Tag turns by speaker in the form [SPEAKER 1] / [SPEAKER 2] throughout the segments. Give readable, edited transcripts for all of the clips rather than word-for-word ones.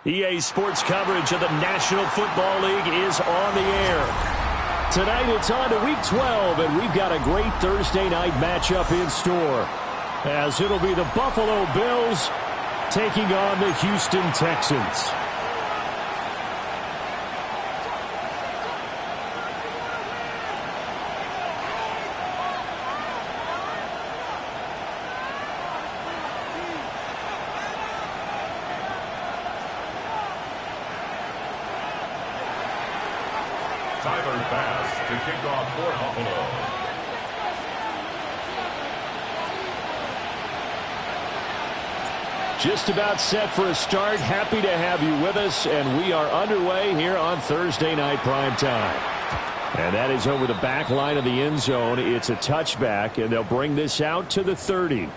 [SPEAKER 1] EA Sports coverage of the National Football League is on the air. Tonight it's on to Week 12, and we've got a great Thursday night matchup in store, as it'll be the Buffalo Bills taking on the Houston Texans.
[SPEAKER 2] To kick off for Buffalo.
[SPEAKER 1] Just about set for a start. Happy to have you with us, and we are underway here on Thursday Night Primetime. And that is over the back line of the end zone. It's a touchback, and they'll bring this out to the 30.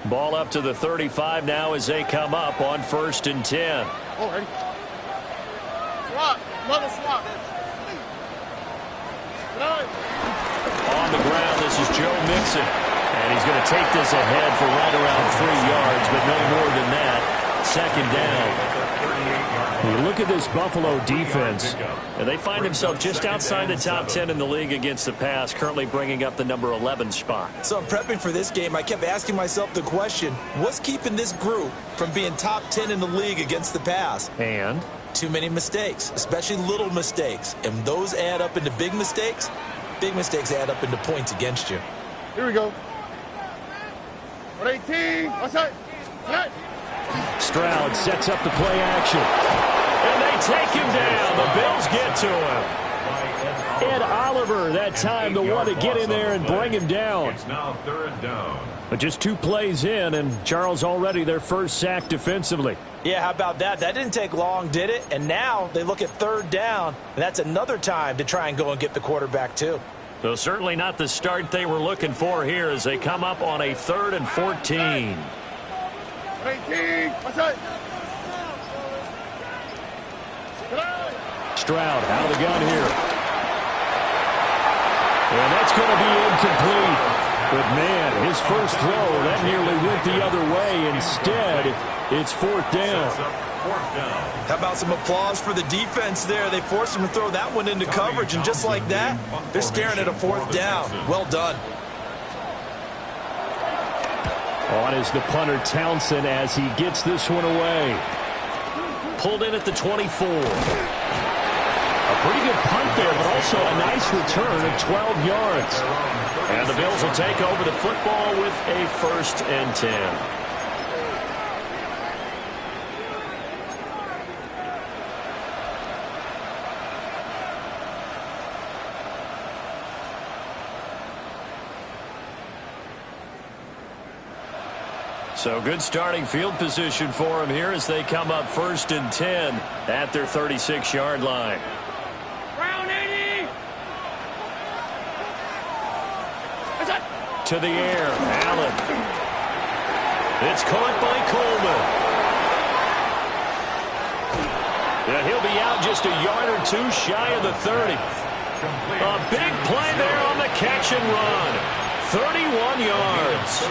[SPEAKER 1] Ball up to the 35 now as they come up on 1st and 10.
[SPEAKER 3] Already. Swap. Another swap.
[SPEAKER 1] On the ground, this is Joe Mixon. And he's going to take this ahead for right around 3 yards, but no more than that. 2nd down. You look at this Buffalo defense, and they find themselves just outside the top 10 in the league against the pass, currently bringing up the number 11 spot.
[SPEAKER 4] So I'm prepping for this game. I kept asking myself the question, what's keeping this group from being top 10 in the league against the pass?
[SPEAKER 1] And?
[SPEAKER 4] Too many mistakes, especially little mistakes. And those add up into big mistakes. Big mistakes add up into points against you.
[SPEAKER 3] Here we go. 118. What's that?
[SPEAKER 1] Stroud sets up the play action. And they take him down. The Bills get to him. Ed Oliver, that time, the one to get in there and bring him down.
[SPEAKER 2] It's now 3rd down.
[SPEAKER 1] But just 2 plays in, and Charles already their first sack defensively.
[SPEAKER 4] Yeah, how about that? That didn't take long, did it? And now they look at 3rd down, and that's another time to try and go and get the quarterback, too.
[SPEAKER 1] So certainly not the start they were looking for here as they come up on a 3rd and 14.
[SPEAKER 3] 18. What's that?
[SPEAKER 1] Stroud out of the gun here. And that's going to be incomplete. But, man, his first throw, that nearly went the other way. Instead, it's 4th down.
[SPEAKER 4] How about some applause for the defense there? They forced him to throw that one into coverage, and just like that, they're staring at a 4th down. Well done.
[SPEAKER 1] On is the punter Townsend as he gets this one away. Pulled in at the 24. A pretty good punt there, but also a nice return of 12 yards. And the Bills will take over the football with a 1st and 10. So good starting field position for him here as they come up 1st and 10 at their 36-yard line.
[SPEAKER 3] Round 80.
[SPEAKER 1] To the air, Allen. It's caught by Coleman. And he'll be out just a yard or 2 shy of the 30. A big play there on the catch and run. 31 yards.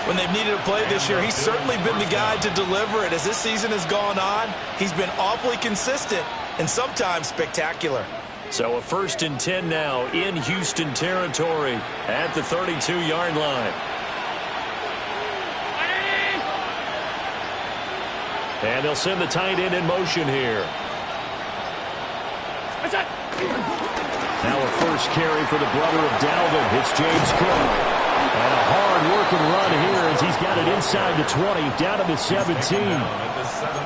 [SPEAKER 4] When they've needed a play this year, he's certainly been the guy to deliver it. As this season has gone on, he's been awfully consistent and sometimes spectacular.
[SPEAKER 1] So a 1st and 10 now in Houston territory at the 32-yard line. And they'll send the tight end in motion here. Now a first carry for the brother of Dalvin. It's James Cook. And a hard-working run here as he's got it inside the 20, down to the 17.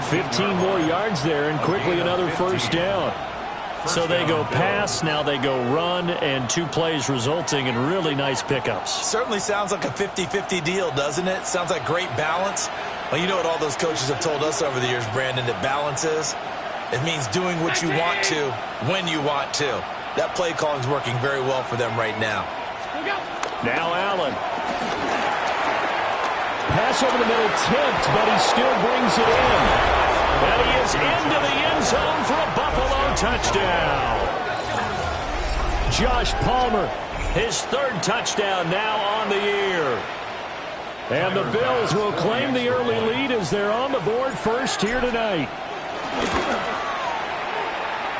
[SPEAKER 1] 15 more yards there, and quickly another 1st down. So they go pass, now they go run, and 2 plays resulting in really nice pickups.
[SPEAKER 4] Certainly sounds like a 50-50 deal, doesn't it? Sounds like great balance. Well, you know what all those coaches have told us over the years, Brandon, that balance is? It means doing what you want to when you want to. That play calling is working very well for them right now.
[SPEAKER 1] Now Allen. Pass over the middle, tipped, but he still brings it in. And he is into the end zone for a Buffalo touchdown. Josh Palmer, his third touchdown now on the year. And the Bills will claim the early lead as they're on the board first here tonight.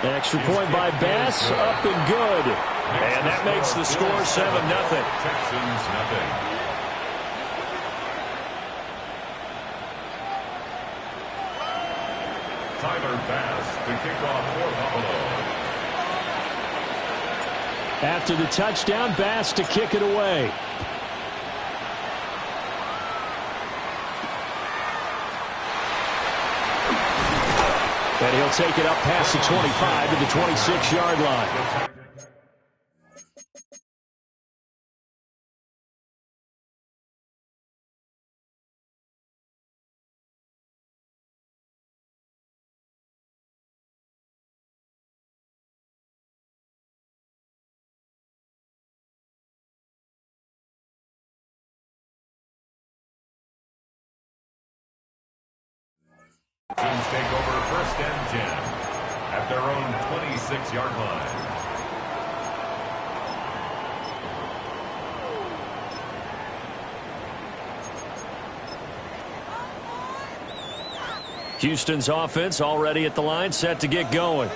[SPEAKER 1] Extra point by Bass, up and good. And that makes the score 7-0.
[SPEAKER 2] Texans nothing. Tyler Bass to kick off for Buffalo.
[SPEAKER 1] After the touchdown, Bass to kick it away. And he'll take it up past the 25 to the 26-yard line.
[SPEAKER 2] Texans take over first and 10 at their own 26-yard line.
[SPEAKER 1] Houston's offense already at the line, set to get going.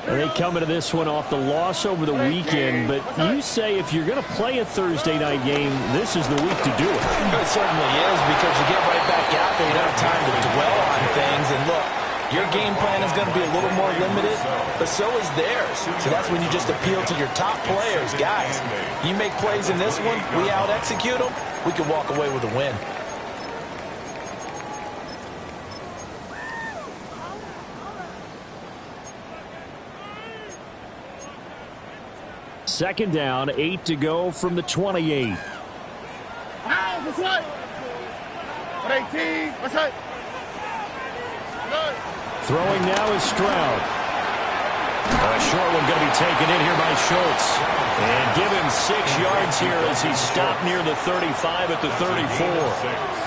[SPEAKER 1] And they come into this one off the loss over the weekend, but you say if you're going to play a Thursday night game, this is the week to do it.
[SPEAKER 4] It certainly is, because you get right back out there. You don't have time to dwell on things. And look, your game plan is going to be a little more limited, but so is theirs. So that's when you just appeal to your top players. Guys, you make plays in this one, we out-execute them, we can walk away with a win.
[SPEAKER 1] Second down, 8 to go from the 28. Throwing now is Stroud. A short one going to be taken in here by Schultz. And give him 6 yards here as he stopped near the 35 at the 34.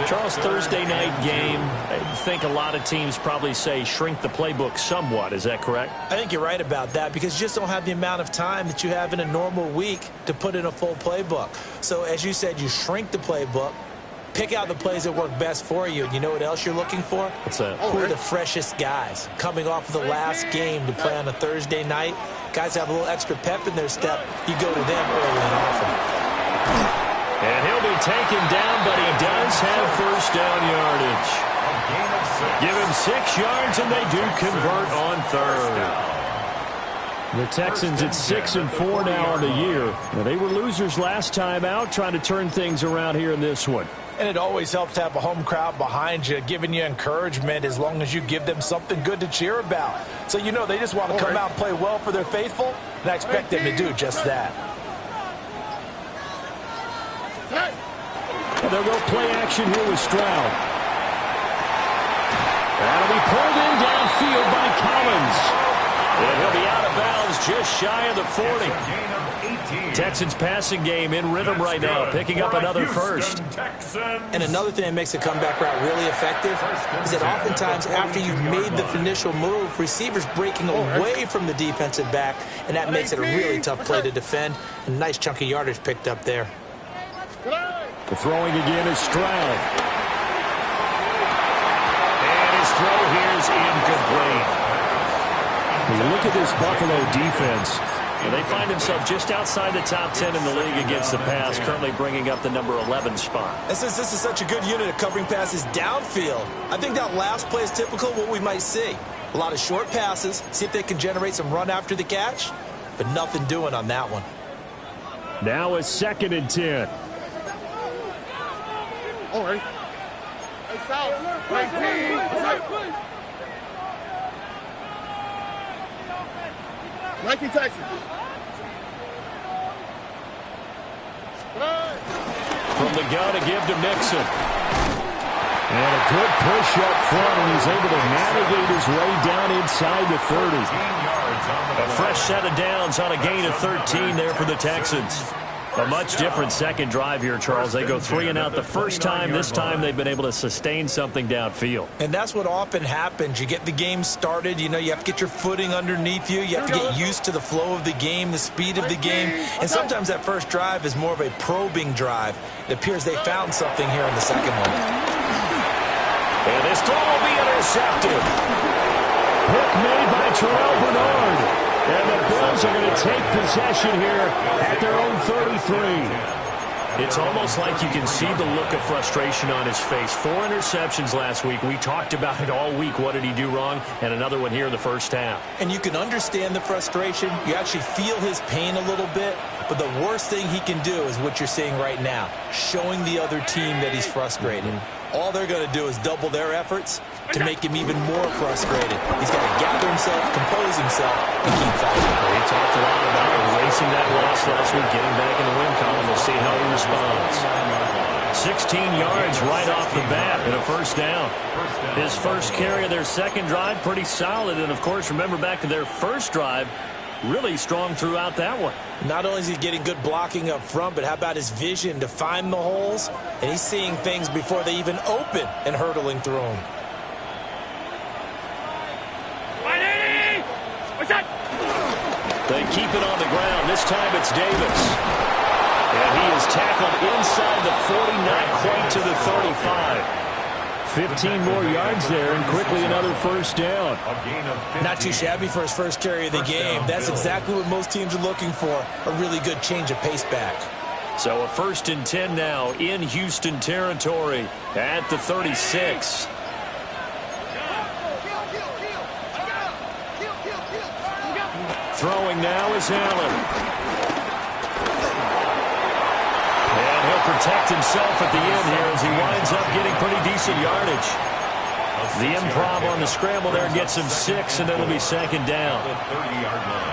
[SPEAKER 1] Charles, Thursday night game, I think a lot of teams probably say shrink the playbook somewhat. Is that correct?
[SPEAKER 4] I think you're right about that, because you just don't have the amount of time that you have in a normal week to put in a full playbook. So as you said, you shrink the playbook, pick out the plays that work best for you. And you know what else you're looking for?
[SPEAKER 1] What's that?
[SPEAKER 4] Who are the freshest guys coming off of the last game to play on a Thursday night? Guys have a little extra pep in their step. You go to them early and often.
[SPEAKER 1] And he'll be taken down, but he does have first down yardage. Give him 6 yards, and they do convert on third. The Texans at 6-4 now on the year. Now, they were losers last time out, trying to turn things around here in this one.
[SPEAKER 4] And it always helps to have a home crowd behind you, giving you encouragement as long as you give them something good to cheer about. So you know they just want to come out and play well for their faithful, and I expect them to do just that.
[SPEAKER 1] They'll go play action here with Stroud. That'll be pulled in downfield by Collins. And he'll be out of bounds just shy of the 40. Texans passing game in rhythm right now, picking up another first.
[SPEAKER 4] And another thing that makes a comeback route really effective is that oftentimes after you've made the initial move, receivers breaking away from the defensive back, and that makes it a really tough play to defend. A nice chunk of yardage picked up there.
[SPEAKER 1] The throwing again is Stroud. And his throw here is incomplete. When you look at this Buffalo defense, they find themselves just outside the top 10 in the league against the pass, currently bringing up the number 11 spot.
[SPEAKER 4] And since this is such a good unit of covering passes downfield, I think that last play is typical of what we might see. A lot of short passes, see if they can generate some run after the catch, but nothing doing on that one.
[SPEAKER 1] Now it's 2nd and 10.
[SPEAKER 3] All right. It's out. 19 Texans.
[SPEAKER 1] From the gun to give to Mixon. And a good push up front, and he's able to navigate his way down inside the 30. A fresh set of downs on a gain of 13 there for the Texans. A much different second drive here, Charles. They go 3 and out the first time. This time they've been able to sustain something downfield.
[SPEAKER 4] And that's what often happens. You get the game started. You know, you have to get your footing underneath you. You have to get used to the flow of the game, the speed of the game. And sometimes that first drive is more of a probing drive. It appears they found something here in the second one.
[SPEAKER 1] And this throw will be intercepted. Pick made by Terrell Bernard. And the Bills are going to take possession here at their own 33.
[SPEAKER 5] It's almost like you can see the look of frustration on his face. 4 interceptions last week. We talked about it all week. What did he do wrong? And another one here in the first half.
[SPEAKER 4] And you can understand the frustration. You actually feel his pain a little bit. But the worst thing he can do is what you're seeing right now, showing the other team that he's frustrated. All they're going to do is double their efforts to make him even more frustrated. He's got to gather himself, compose himself, and keep fighting.
[SPEAKER 5] He talked a lot about erasing that loss last week, getting back in the win column. We'll see how he responds.
[SPEAKER 1] 16 yards right off the bat and a first down. His first carry of their second drive, pretty solid. And, of course, remember back to their first drive, really strong throughout that one.
[SPEAKER 4] Not only is he getting good blocking up front, but how about his vision to find the holes? And he's seeing things before they even open and hurtling through them.
[SPEAKER 1] They keep it on the ground. This time it's Davis. And he is tackled inside the 40, not quite to the 35. 15 more yards there, and quickly another first down.
[SPEAKER 4] Not too shabby for his first carry of the game. That's exactly what most teams are looking for, a really good change of pace back.
[SPEAKER 1] So a 1st and 10 now in Houston territory at the 36. Throwing now is Allen. And he'll protect himself at the end here as he winds up getting pretty decent yardage. The improv on the scramble there gets him 6, and it'll be second down.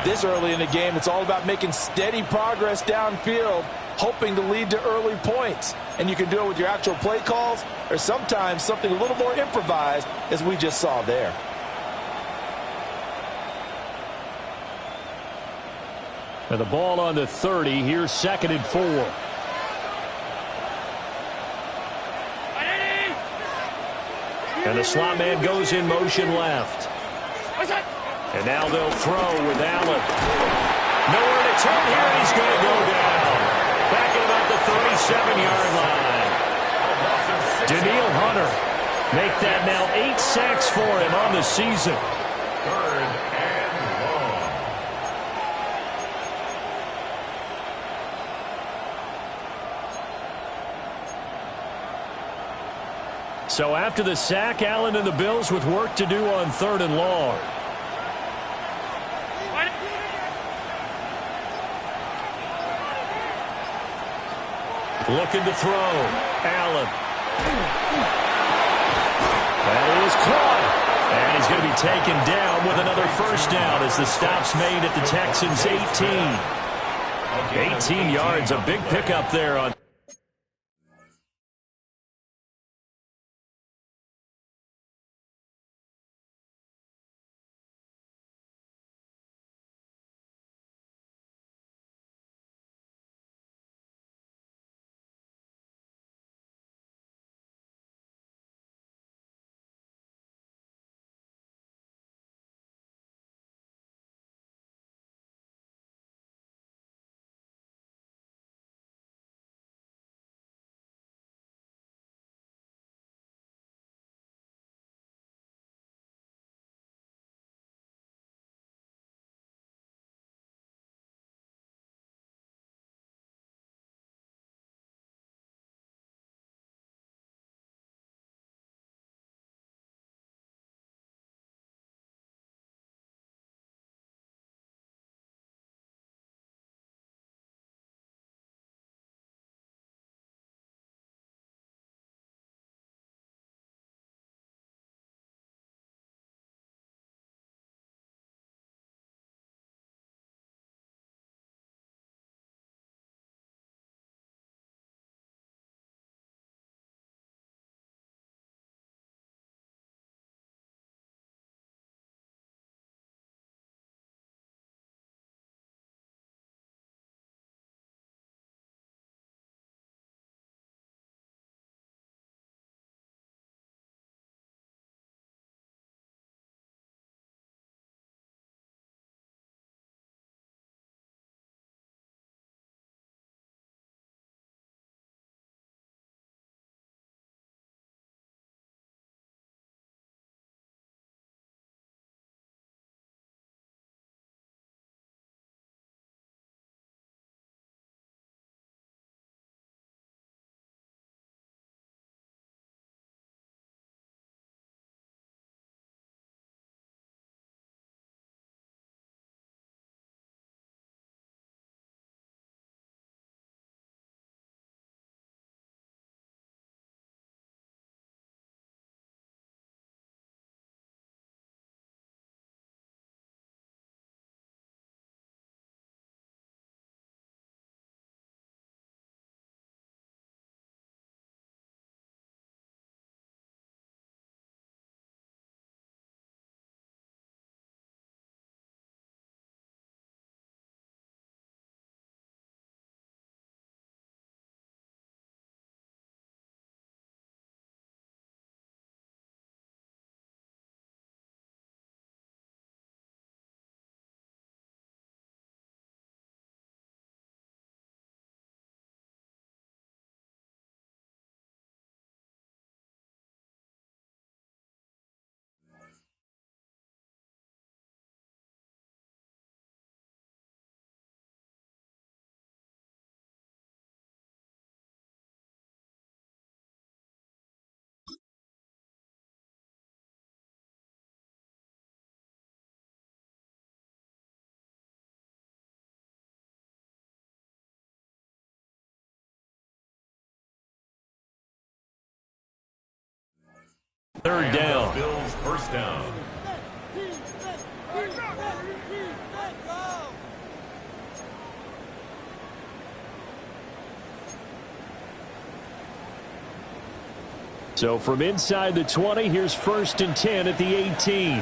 [SPEAKER 6] This early in the game, it's all about making steady progress downfield, hoping to lead to early points. And you can do it with your actual play calls or sometimes something a little more improvised, as we just saw there.
[SPEAKER 1] And the ball on the 30. Here's 2nd and 4. And the slot man goes in motion left. And now they'll throw with Allen. Nowhere to turn here, and he's going to go down. Back at about the 37-yard line. Daniil Hunter make that now 8 sacks for him on the season.
[SPEAKER 2] 3rd and long.
[SPEAKER 1] So after the sack, Allen and the Bills with work to do on 3rd and long. Looking to throw. Allen. That is caught. And he's going to be taken down with another first down as the stop's made at the Texans' 18. 18 yards, a big pickup there on
[SPEAKER 5] Third down.
[SPEAKER 2] Bills first down.
[SPEAKER 1] So from inside the 20, here's 1st and 10 at the 18.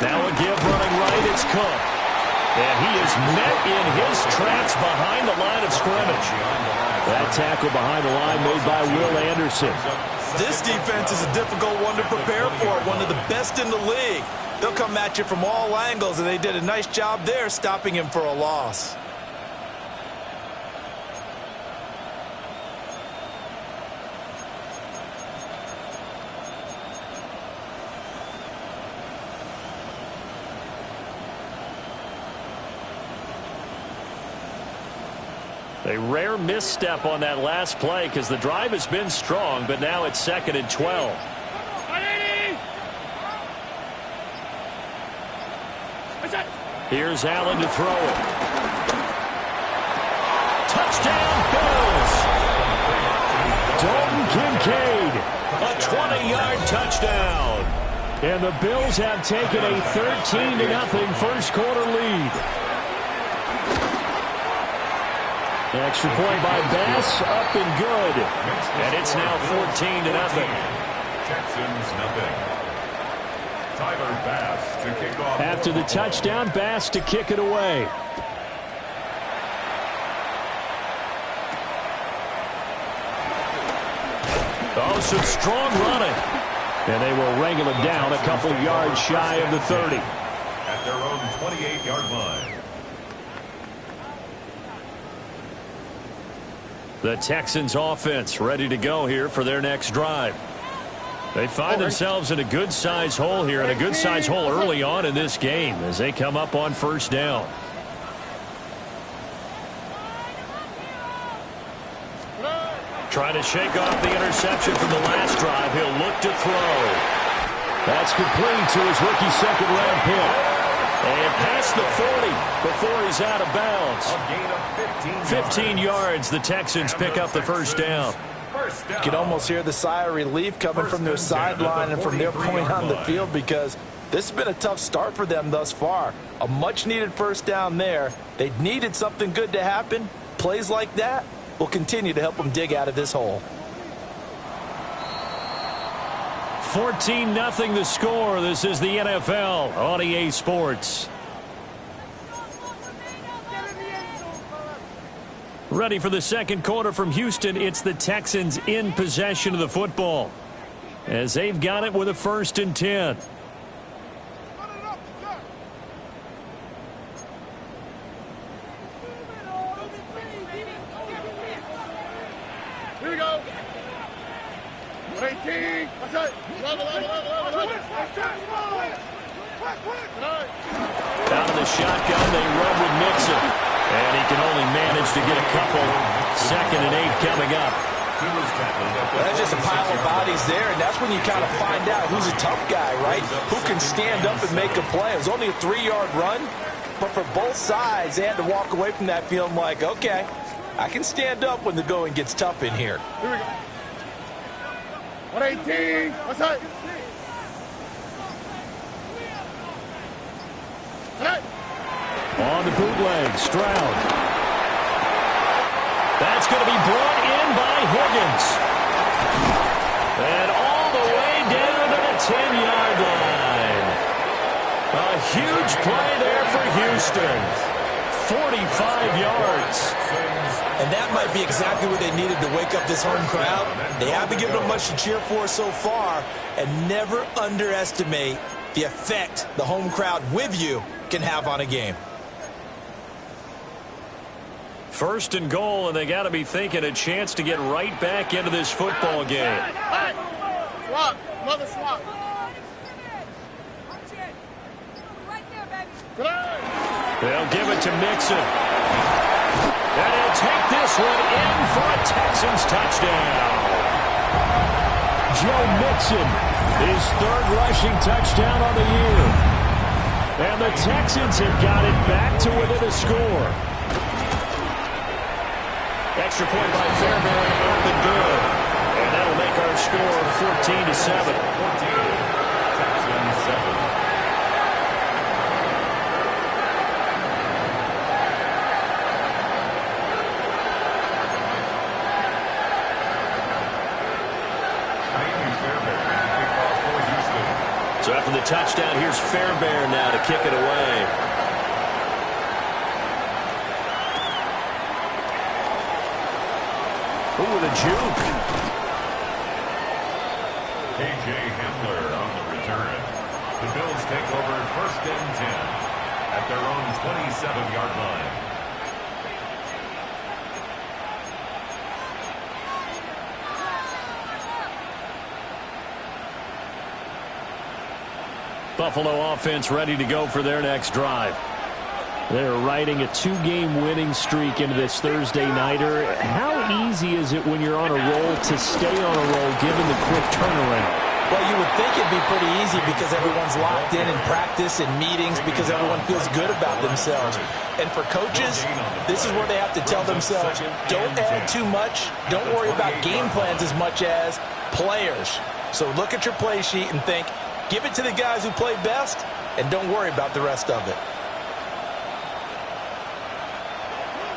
[SPEAKER 1] Now a give running right, it's Cook. And he is met in his tracks behind the line of scrimmage. That tackle behind the line made by Will Anderson.
[SPEAKER 6] This defense is a difficult one to prepare for, one of the best in the league. They'll come at you from all angles, and they did a nice job there stopping him for a loss.
[SPEAKER 5] A rare misstep on that last play because the drive has been strong, but now it's 2nd and 12. Here's Allen to throw it. Touchdown, Bills! Dalton Kincaid, a 20-yard touchdown. And the Bills have taken a 13-0 first quarter lead. The extra point by Bass, up and good. And it's now 14-0.
[SPEAKER 2] Texans nothing. Tyler Bass to kick off.
[SPEAKER 1] After the touchdown, Bass to kick it away.
[SPEAKER 5] Oh, some strong running.
[SPEAKER 1] And they will wrangle him down a couple yards shy of the 30.
[SPEAKER 2] At their own 28-yard line.
[SPEAKER 5] The Texans offense ready to go here for their next drive. They find themselves in a good-sized hole here, and a good-sized hole early on in this game as they come up on 1st down. Trying to shake off the interception from the last drive. He'll look to throw.
[SPEAKER 1] That's complete to his rookie second-round pick.
[SPEAKER 5] And past the 40 before he's out of bounds.
[SPEAKER 2] A gain of
[SPEAKER 5] 15 yards. The Texans pick up the 1st down.
[SPEAKER 6] You can almost hear the sigh of relief coming from their sideline and from their point on the field, because this has been a tough start for them thus far. A much-needed 1st down there. They needed something good to happen. Plays like that will continue to help them dig out of this hole.
[SPEAKER 5] 14-0 the score. This is the NFL on EA Sports. Ready for the second quarter from Houston. It's the Texans in possession of the football as they've got it with a 1st and 10.
[SPEAKER 3] Here we go. 18. That's it. Level.
[SPEAKER 5] Out of the shotgun, they run with Mixon. And he can only manage to get a couple. 2nd and 8 coming up.
[SPEAKER 6] That's just a pile of bodies there, and that's when you kind of find out who's a tough guy, right? Who can stand up and make a play. It was only a 3-yard run, but for both sides, they had to walk away from that feeling like, okay, I can stand up when the going gets tough in here.
[SPEAKER 3] Here we go. 118. What's that?
[SPEAKER 1] On the bootleg, Stroud.
[SPEAKER 5] That's going to be brought in by Higgins. And all the way down to the 10-yard line. A huge play there for Houston. 45 yards.
[SPEAKER 6] And that might be exactly what they needed to wake up this home crowd. They haven't given them much to cheer for so far, and never underestimate the effect the home crowd with you can have on a game.
[SPEAKER 5] 1st and goal, and they got to be thinking a chance to get right back into this football game.
[SPEAKER 3] Swap. Another swap.
[SPEAKER 5] They'll give it to Mixon. And he'll take this one in for a Texans touchdown.
[SPEAKER 1] Joe Mixon, his 3rd rushing touchdown on the year. And the Texans have got it back to within a score.
[SPEAKER 5] extra point by Fairbairn up and good. And that'll make our score 14-7.
[SPEAKER 2] 14, Texans 7.
[SPEAKER 5] So after the touchdown, here's Fairbairn now to kick it away. Ooh, with a juke.
[SPEAKER 2] K.J. Hamler on the return. The Bills take over 1st and 10 at their own 27-yard line.
[SPEAKER 5] Buffalo offense ready to go for their next drive. They're riding a 2-game winning streak into this Thursday nighter. How easy is it when you're on a roll to stay on a roll given the quick turnaround?
[SPEAKER 4] Well, you would think it'd be pretty easy because everyone's locked in practice and meetings because everyone feels good about themselves. And for coaches, this is where they have to tell themselves, don't add too much. Don't worry about game plans as much as players. So look at your play sheet and think, give it to the guys who play best, and don't worry about the rest of it.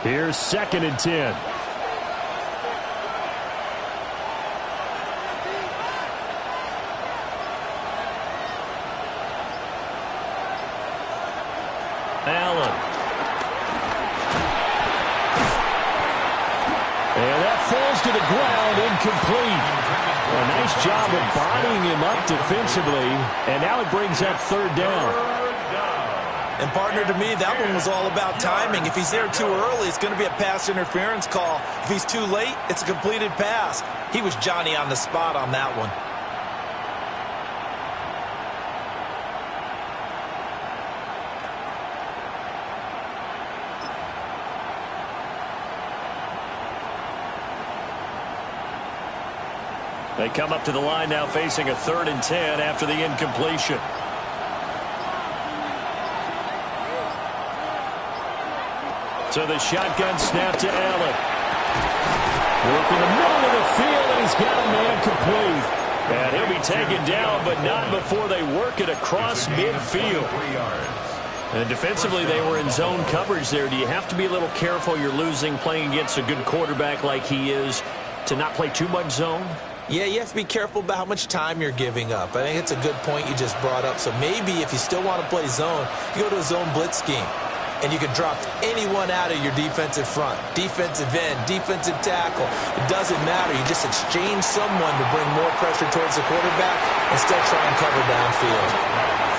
[SPEAKER 5] Here's 2nd and 10. Allen. And that falls to the ground, incomplete. A nice job of bodying him up defensively, and now it brings up 3rd down.
[SPEAKER 4] And, partner, to me, that one was all about timing. If he's there too early, it's going to be a pass interference call. If he's too late, it's a completed pass. He was Johnny on the spot on that one.
[SPEAKER 5] They come up to the line now facing a 3rd and 10 after the incompletion. So the shotgun snap to Allen. Work in the middle of the field, and he's got a man complete. And he'll be taken down, but not before they work it across midfield. And defensively, they were in zone coverage there. Do you have to be a little careful you're losing playing against a good quarterback like he is to not play too much zone?
[SPEAKER 4] Yeah, you have to be careful about how much time you're giving up. I think it's a good point you just brought up. So maybe if you still want to play zone, you go to a zone blitz scheme. And you can drop anyone out of your defensive front. Defensive end, defensive tackle. It doesn't matter. You just exchange someone to bring more pressure towards the quarterback and still try and cover downfield.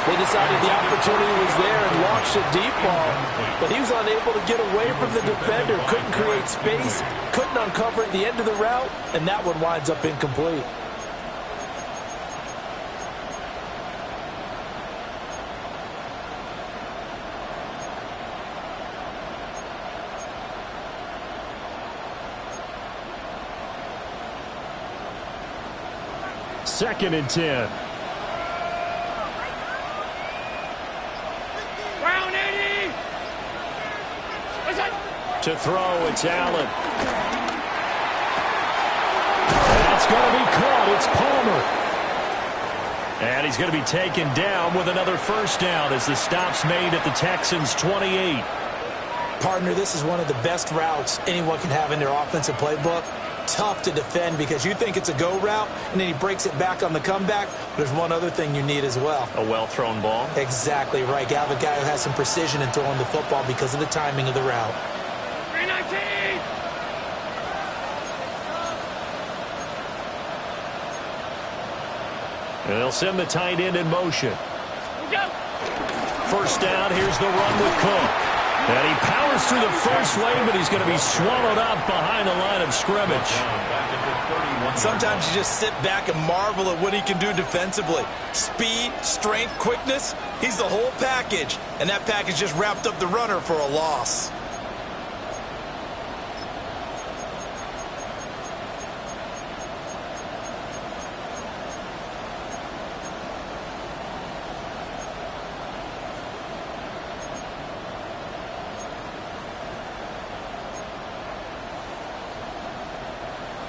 [SPEAKER 4] They decided the opportunity was there and launched a deep ball, but he was unable to get away from the defender, couldn't create space, couldn't uncover at the end of the route, and that one winds up incomplete.
[SPEAKER 5] Second and 10.
[SPEAKER 3] Round 80.
[SPEAKER 5] To throw, it's Allen. That's going to be caught. It's Palmer. And he's going to be taken down with another 1st down as the stop's made at the Texans' 28.
[SPEAKER 4] Partner, this is one of the best routes anyone can have in their offensive playbook. Tough to defend because you think it's a go route, and then he breaks it back on the comeback. There's one other thing you need as well.
[SPEAKER 5] A well-thrown ball.
[SPEAKER 4] Exactly right. You have a guy who has some precision in throwing the football because of the timing of the route.
[SPEAKER 3] 319.
[SPEAKER 5] And they'll send the tight end in motion. 1st down, here's the run with Cook. And he powers through the first wave, but he's going to be swallowed up behind the line of scrimmage.
[SPEAKER 4] Sometimes you just sit back and marvel at what he can do defensively. Speed, strength, quickness, he's the whole package. And that package just wrapped up the runner for a loss.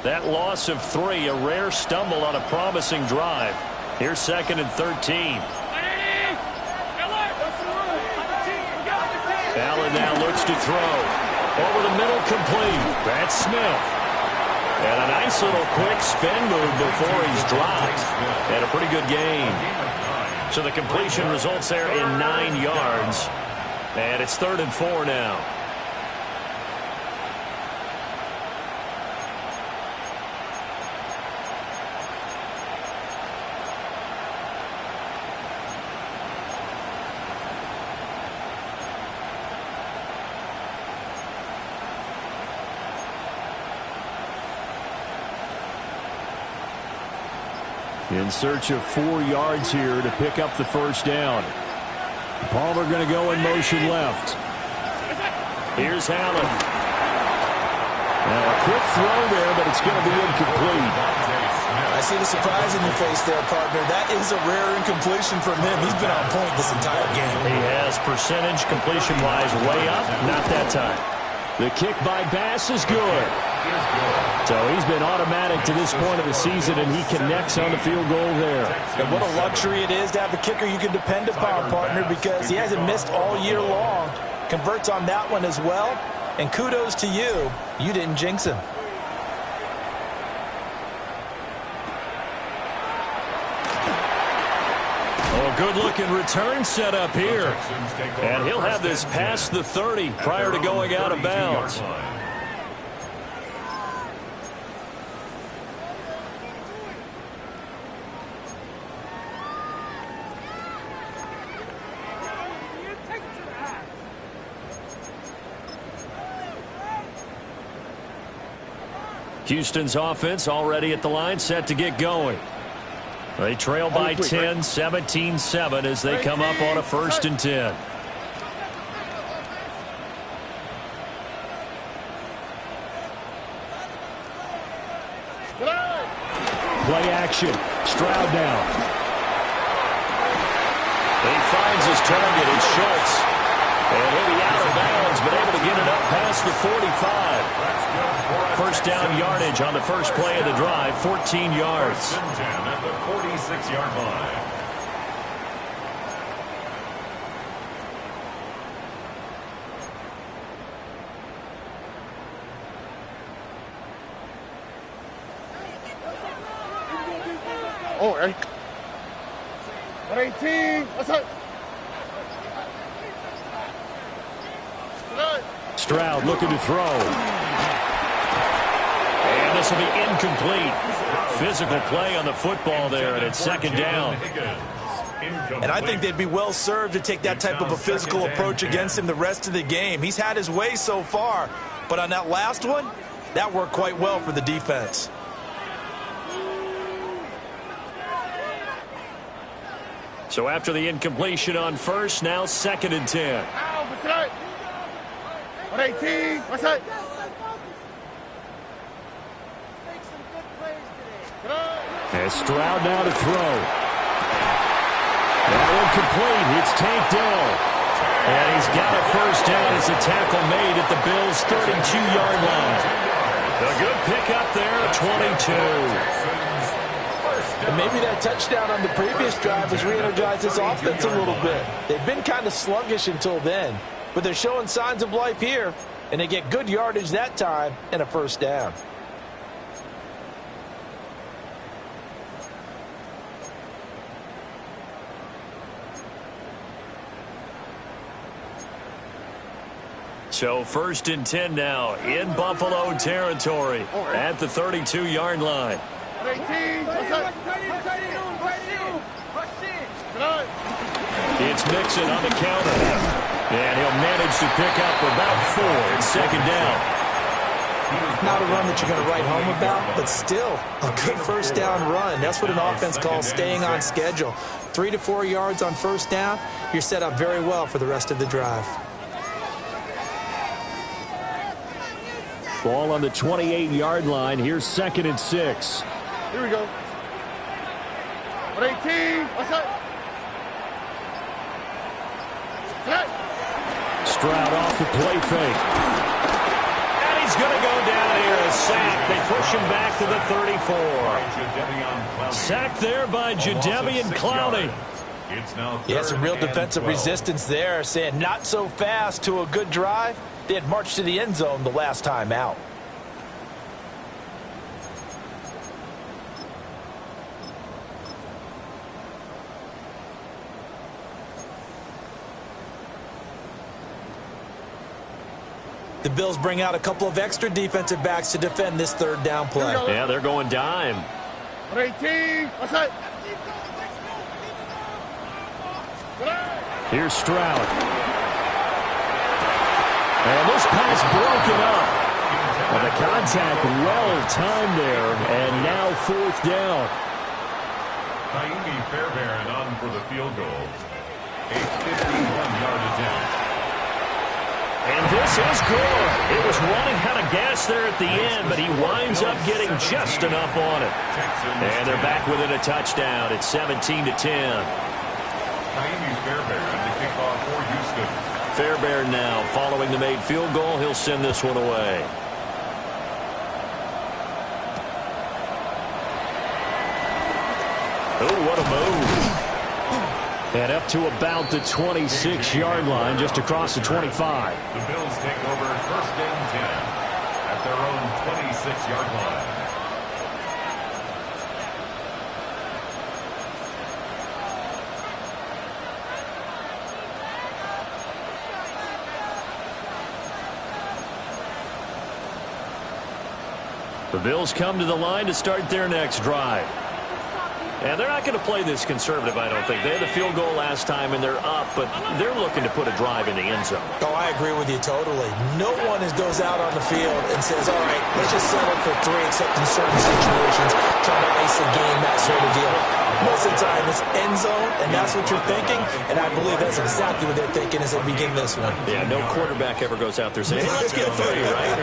[SPEAKER 5] That loss of 3, a rare stumble on a promising drive. Here's 2nd and 13. Allen now looks to throw. Over the middle, complete. That's Smith. And a nice little quick spin move before he's dropped. And a pretty good gain. So the completion results there in 9 yards. And it's 3rd and 4 now.
[SPEAKER 1] In search of 4 yards here to pick up the first down. Palmer going to go in motion left.
[SPEAKER 5] Here's Allen.
[SPEAKER 1] Now a quick throw there, but it's going to be incomplete.
[SPEAKER 4] I see the surprise in your face there, partner. That is a rare incompletion from him. He's been on point this entire game.
[SPEAKER 5] He has percentage completion-wise way up. Not that time.
[SPEAKER 1] The kick by Bass is good. So he's been automatic to this point of the season, and he connects on the field goal there.
[SPEAKER 4] And what a luxury it is to have a kicker you can depend upon, partner, because he hasn't missed all year long. Converts on that one as well. And kudos to you. You didn't jinx him.
[SPEAKER 5] Oh, good-looking return set up here. And he'll have this past the 30 prior to going out of bounds. Houston's offense already at the line, set to get going. They trail by 10, 17-7 as they come up on a 1st and 10.
[SPEAKER 1] Play action. Stroud down.
[SPEAKER 5] He finds his target. It's Schultz. And he'll be out of bounds, but able to get it up past the 45. First down yardage on the first play of the drive, 14 yards.
[SPEAKER 2] At the 46-yard line.
[SPEAKER 3] Oh, Eric. 118. What's up?
[SPEAKER 1] Stroud looking to throw.
[SPEAKER 5] And this will be incomplete. Physical play on the football there, and it's 2nd down.
[SPEAKER 4] And I think they'd be well served to take that type of a physical approach against him the rest of the game. He's had his way so far, but on that last one, that worked quite well for the defense.
[SPEAKER 5] So after the incompletion on first, now 2nd and 10.
[SPEAKER 3] 118. What's up?
[SPEAKER 1] And Stroud now to throw. Now incomplete. It's tanked down.
[SPEAKER 5] And he's got a first down as a tackle made at the Bills' 32-yard line. A good pickup there, 22.
[SPEAKER 4] And maybe that touchdown on the previous drive has re-energized this offense a little bit. They've been kind of sluggish until then, but they're showing signs of life here, and they get good yardage that time and a first down.
[SPEAKER 5] So 1st and 10 now in Buffalo territory at the 32-yard line.
[SPEAKER 3] 118. What's up?
[SPEAKER 5] It's Mixon on the counter. And he'll manage to pick up about 4 and 2nd down.
[SPEAKER 4] Not a run that you're going to write home about, but still a good first down run. That's what an offense calls staying on schedule. 3 to 4 yards on first down, you're set up very well for the rest of the drive.
[SPEAKER 1] Ball on the 28-yard line. Here's 2nd and 6.
[SPEAKER 3] Here we go. 118. What's up?
[SPEAKER 1] Stroud off the play fake.
[SPEAKER 5] And he's going to go down here. A sack. They push him back to the 34. Sacked there by Jadeveon Clowney.
[SPEAKER 6] Yeah, some real defensive resistance there, saying not so fast to a good drive. They had marched to the end zone the last time out. The Bills bring out a couple of extra defensive backs to defend this third down play.
[SPEAKER 5] Yeah, they're going dime.
[SPEAKER 3] 18, outside.
[SPEAKER 5] Here's Stroud. And this pass broken up. Well, the contact well-timed there, and now fourth down.
[SPEAKER 2] Fairbairn on for the field goal. A 51-yard attempt.
[SPEAKER 5] And this is good. It was running out of gas there at the end, but he winds up getting just enough on it. And they're back within a touchdown. It's 17-10.
[SPEAKER 2] Fairbairn to kick off for Houston.
[SPEAKER 5] Fairbairn now following the made field goal. He'll send this one away. Oh, what a move. And up to about the 26-yard line, just across the 25.
[SPEAKER 2] The Bills take over first and 10 at their own 26-yard line.
[SPEAKER 5] The Bills come to the line to start their next drive. And they're not going to play this conservative, I don't think. They had the field goal last time, and they're up, but they're looking to put a drive in the end zone.
[SPEAKER 6] Oh, I agree with you totally. No one goes out on the field and says, all right, let's just settle for 3, except in certain situations, trying to ice a game, that sort of deal. Most of the time, it's end zone, and that's what you're thinking, and I believe that's exactly what they're thinking as they begin this one.
[SPEAKER 5] Yeah, no quarterback ever goes out there saying, hey, let's get 3, right?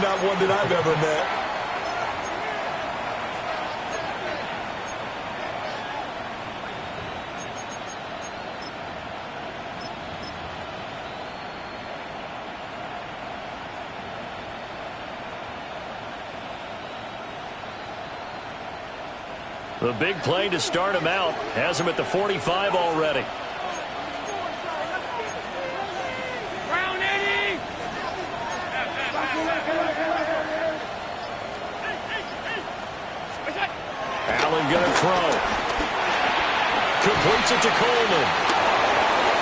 [SPEAKER 6] Not one that I've ever met.
[SPEAKER 5] The big play to start him out has him at the 45 already. Allen going to throw. Completes it to Coleman.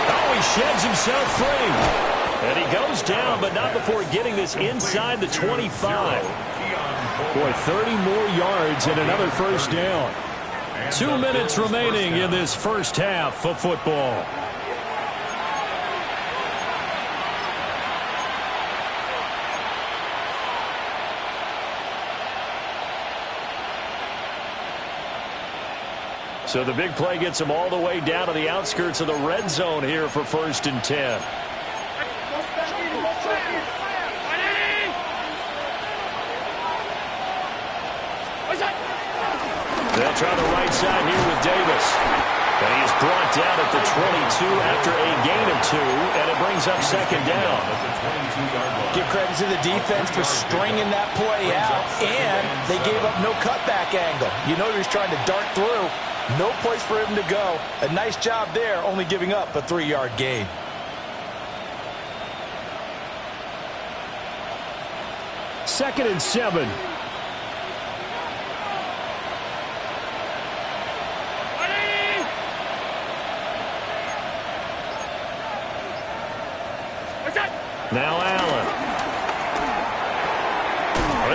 [SPEAKER 5] Oh, he sheds himself free. And he goes down, but not before getting this inside the 25. Boy, 30 more yards and another first down. 2 minutes remaining in this first half of football. So the big play gets him all the way down to the outskirts of the red zone here for first and 10. They'll try the right side here with Davis. And he is brought down at the 22 after a gain of 2, and it brings up second down.
[SPEAKER 6] Give credit to the defense for stringing that play out, and they gave up no cutback angle. You know he's trying to dart through. No place for him to go. A nice job there, only giving up a 3-yard gain.
[SPEAKER 5] Second and 7. Now Allen.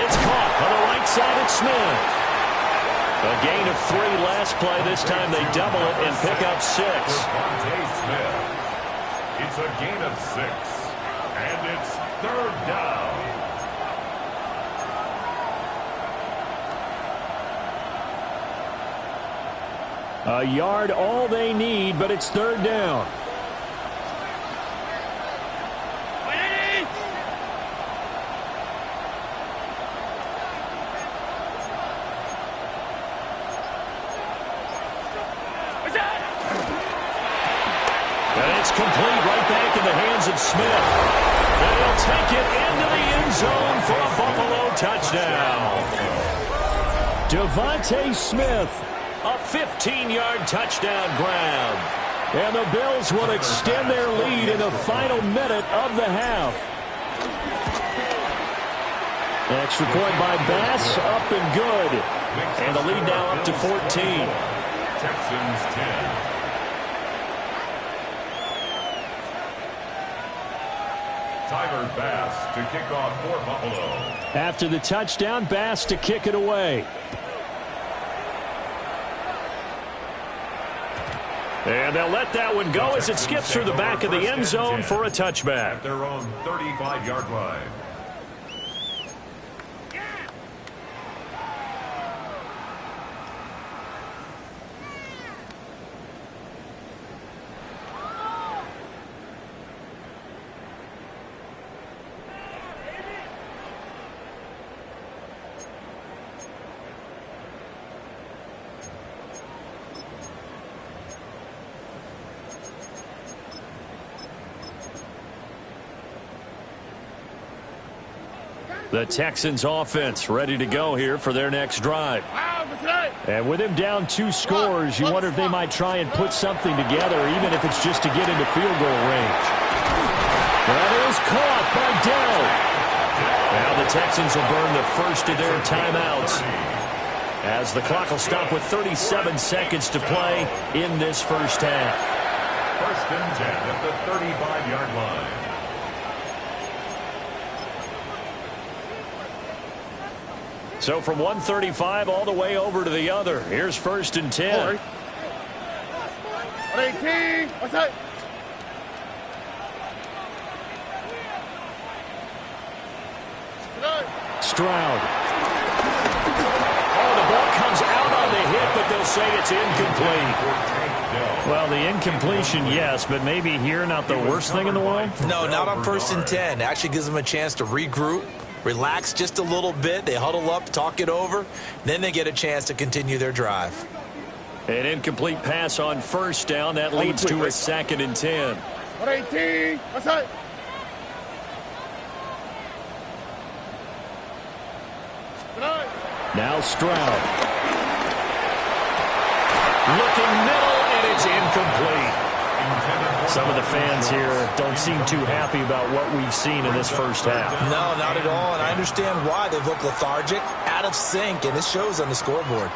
[SPEAKER 5] It's caught on the right side at Smith. A gain of 3 last play. This time they double it and pick up 6.
[SPEAKER 2] Smith. It's a gain of 6. And it's third down.
[SPEAKER 5] A yard all they need, but it's third down. And it's complete right back in the hands of Smith. And he'll take it into the end zone for a Buffalo touchdown. Devontae Smith, a 15-yard touchdown grab. And the Bills will extend their lead in the final minute of the half. Extra point by Bass, up and good. And the lead now up to 14.
[SPEAKER 2] Texans 10. Tyler Bass to kick off for Buffalo.
[SPEAKER 5] After the touchdown, Bass to kick it away. And they'll let that one go as it skips through the back of the end zone for a touchback.
[SPEAKER 2] At their own 35-yard line.
[SPEAKER 5] The Texans offense ready to go here for their next drive. And with him down 2 scores, you wonder if they might try and put something together, even if it's just to get into field goal range. That is caught by Dell. Now the Texans will burn the first of their timeouts, as the clock will stop with 37 seconds to play in this first half.
[SPEAKER 2] First and 10 at the 35-yard line.
[SPEAKER 5] So from 135 all the way over to the other. Here's first and 10.
[SPEAKER 3] 18. What's that?
[SPEAKER 5] Stroud. Oh, the ball comes out on the hit, but they'll say it's incomplete. Well, the incompletion, yes, but maybe here not the worst thing in the world?
[SPEAKER 6] No, not on first and 10. Actually gives them a chance to regroup, relax just a little bit. They huddle up, talk it over. Then they get a chance to continue their drive.
[SPEAKER 5] An incomplete pass on first down. That leads to a second and 10.
[SPEAKER 3] 18. What's that?
[SPEAKER 5] Now Stroud. Looking middle, and it's incomplete. Some of the fans here don't seem too happy about what we've seen in this first half.
[SPEAKER 6] No, not at all, and I understand why. They've looked lethargic, out of sync, and it shows on the scoreboard.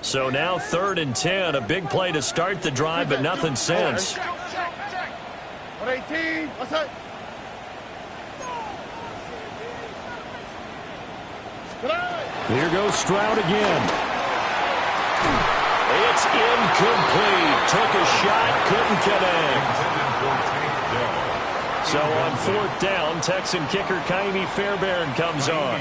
[SPEAKER 5] So now 3rd and 10, a big play to start the drive, but nothing since.
[SPEAKER 3] 18. What's that?
[SPEAKER 5] Here goes Stroud again. It's incomplete. Took a shot, couldn't connect. So on 4th down, Texan kicker Kaimi Fairbairn comes on.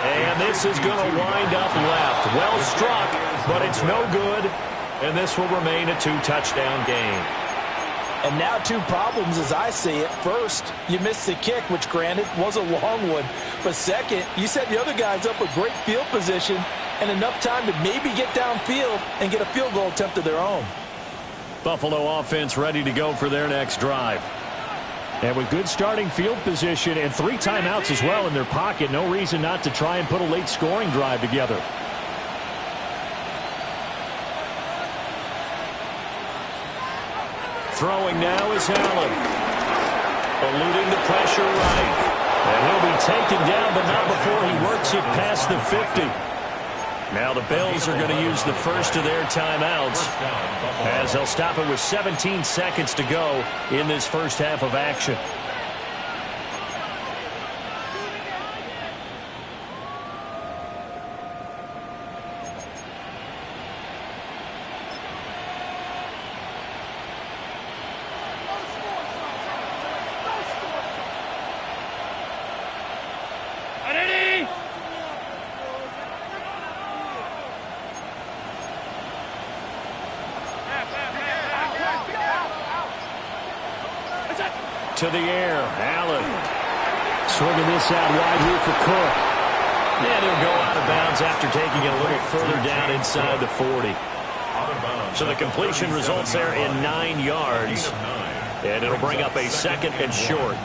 [SPEAKER 5] And this is going to wind up left. Well struck, but it's no good. And this will remain a 2-touchdown game.
[SPEAKER 6] And now 2 problems as I see it. First, you missed the kick, which granted was a long one. But second, you set the other guys up with great field position and enough time to maybe get downfield and get a field goal attempt of their own.
[SPEAKER 5] Buffalo offense ready to go for their next drive. And with good starting field position and 3 timeouts as well in their pocket, no reason not to try and put a late scoring drive together. Throwing now is Allen. Eluding the pressure right. And he'll be taken down, but not before he works it past the 50. Now the Bills are going to use the first of their timeouts, as they'll stop it with 17 seconds to go in this first half of action. To the air, Allen swinging this out wide here for Cook. And he'll go out of bounds after taking it a little further down inside the 40. So the completion results there in 9 yards. And it'll bring up a 2nd and short.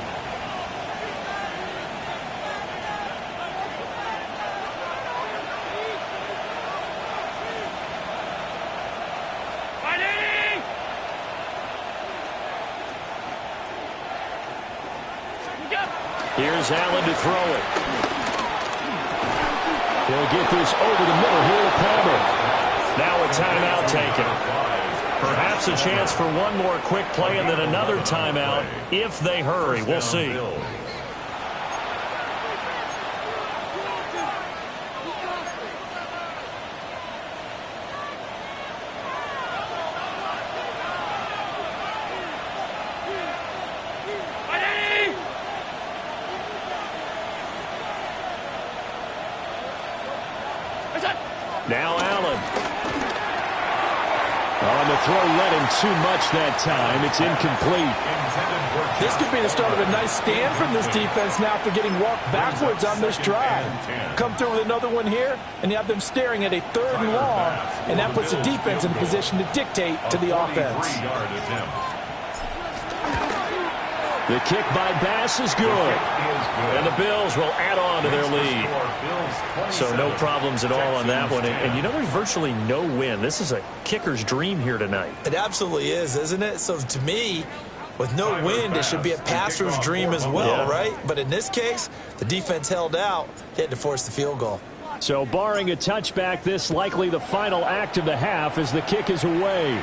[SPEAKER 5] Here's Allen to throw it. He'll get this over the middle here to Palmer. Now a timeout taken. Perhaps a chance for one more quick play and then another timeout if they hurry. We'll see. Now Allen. On the throw, led him too much that time. It's incomplete.
[SPEAKER 6] This could be the start of a nice stand from this defense now after getting walked backwards on this drive. Come through with another one here, and you have them staring at a 3rd and long, and that puts the defense in a position to dictate to the offense.
[SPEAKER 5] The kick by Bass is good. And the Bills will add on to their lead. So no problems at all on that one. And you know, there's virtually no win. This is a kicker's dream here tonight.
[SPEAKER 4] It absolutely is, isn't it? So to me, with no wind, it should be a passer's dream as well, right? But in this case, the defense held out. They had to force the field goal.
[SPEAKER 5] So barring a touchback, this likely the final act of the half as the kick is away.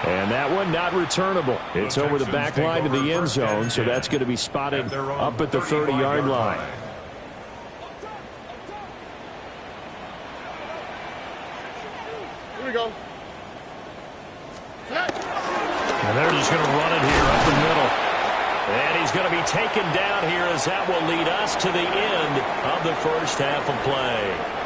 [SPEAKER 5] And that one not returnable. It's over the back line of the end zone, so that's going to be spotted up at the 30-yard line.
[SPEAKER 3] Here we go.
[SPEAKER 5] And they're just going to run it here up the middle. And he's going to be taken down here as that will lead us to the end of the first half of play.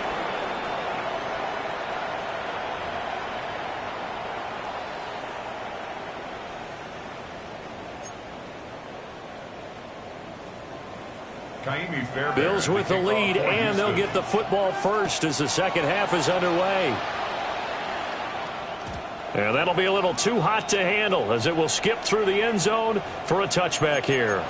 [SPEAKER 5] Bills with the lead, and they'll get the football first as the second half is underway. And that'll be a little too hot to handle as it will skip through the end zone for a touchback here.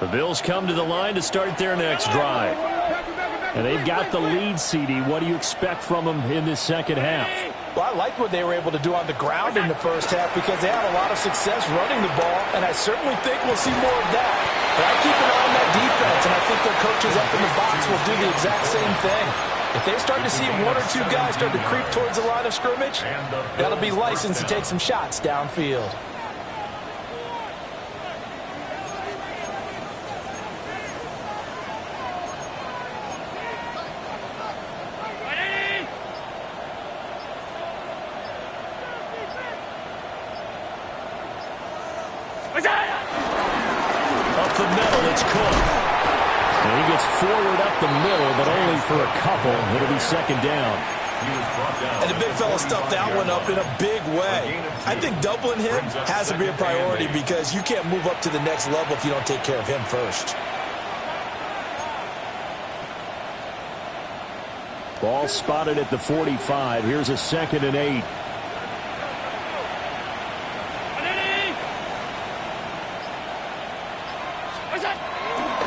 [SPEAKER 5] The Bills come to the line to start their next drive. And they've got the lead, CD. What do you expect from them in this second half?
[SPEAKER 6] Well, I like what they were able to do on the ground in the first half because they had a lot of success running the ball, and I certainly think we'll see more of that. But I keep an eye on that defense, and I think their coaches up in the box will do the exact same thing. If they start to see one or two guys start to creep towards the line of scrimmage, that'll be licensed to take some shots downfield.
[SPEAKER 5] Up the middle, it's Cook. And he gets forward up the middle, but only for a couple. It'll be second down.
[SPEAKER 4] And the big fella stuffed that one up in a big way. I think doubling him has to be a priority because you can't move up to the next level if you don't take care of him first.
[SPEAKER 5] Ball spotted at the 45. Here's a 2nd and 8.